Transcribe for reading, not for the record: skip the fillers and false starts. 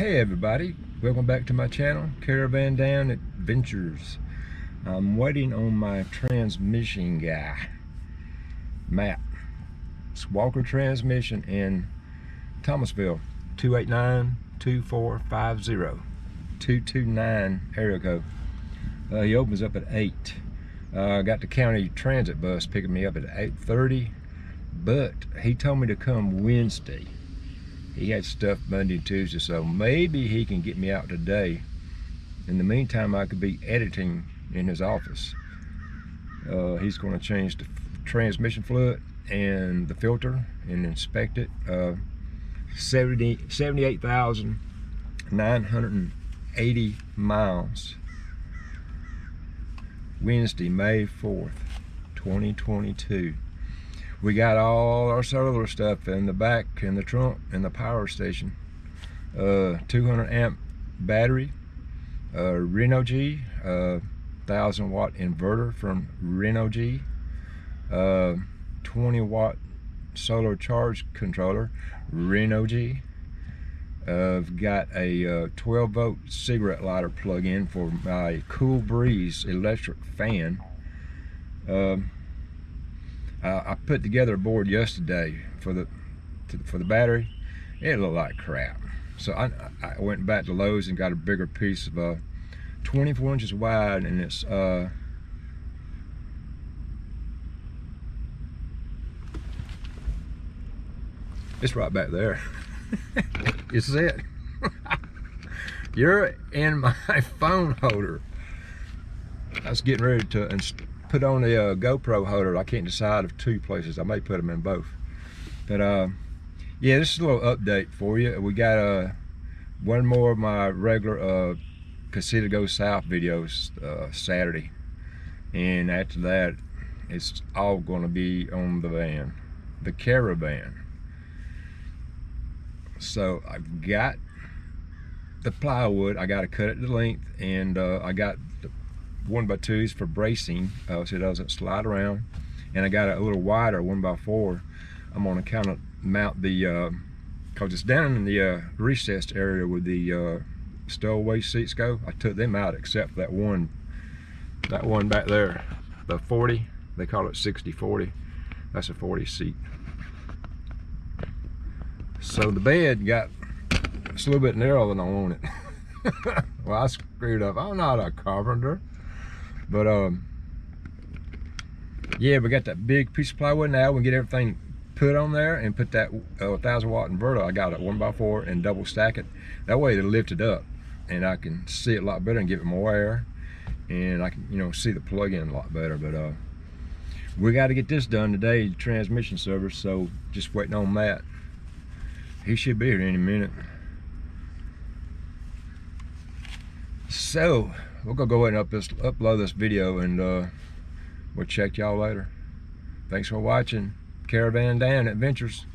Hey everybody, welcome back to my channel, Caravan Dan Adventures. I'm waiting on my transmission guy, Matt. It's Walker Transmission in Thomasville, 289-2450, 229 area code. He opens up at 8. I got the county transit bus picking me up at 8:30, but he told me to come Wednesday. He had stuff Monday and Tuesday, so maybe he can get me out today. In the meantime, I could be editing in his office. He's going to change the transmission fluid and the filter and inspect it. 78,980 miles. Wednesday, May 4th, 2022. We got all our solar stuff in the back, in the trunk, in the power station. 200 amp battery, Reno-G, 1000 watt inverter from Reno-G, 20 watt solar charge controller, Reno-G. I've got a 12 volt cigarette lighter plug-in for my Cool Breeze electric fan. I put together a board yesterday for the battery. It looked like crap, so I went back to Lowe's and got a bigger piece of 24 inches wide, and it's right back there. It's it. You're in my phone holder. I was getting ready to put on the GoPro holder. I can't decide of two places. I may put them in both. But yeah, this is a little update for you. We got one more of my regular Casita Go South videos Saturday, and after that it's all going to be on the van, the Caravan. So I've got the plywood. I got to cut it to length, and I got the 1x2s for bracing, so it doesn't slide around, and I got a little wider 1x4. I'm going to kind of mount the because it's down in the recessed area where the stowaway seats go. I took them out except that one back there, the 40. They call it 60/40. That's a 40 seat. So the bed got it's a little bit narrower than I wanted. Well, I screwed up. I'm not a carpenter. But yeah, we got that big piece of plywood now. We can get everything put on there and put that 1000 watt inverter. I got it 1x4 and double stack it. That way it'll lift it up, and I can see it a lot better and give it more air, and I can see the plug-in a lot better. But we got to get this done today, the transmission service. So just waiting on Matt. He should be here any minute. So we're gonna go ahead and upload this video, and we'll check y'all later. Thanks for watching Caravan Dan Adventures.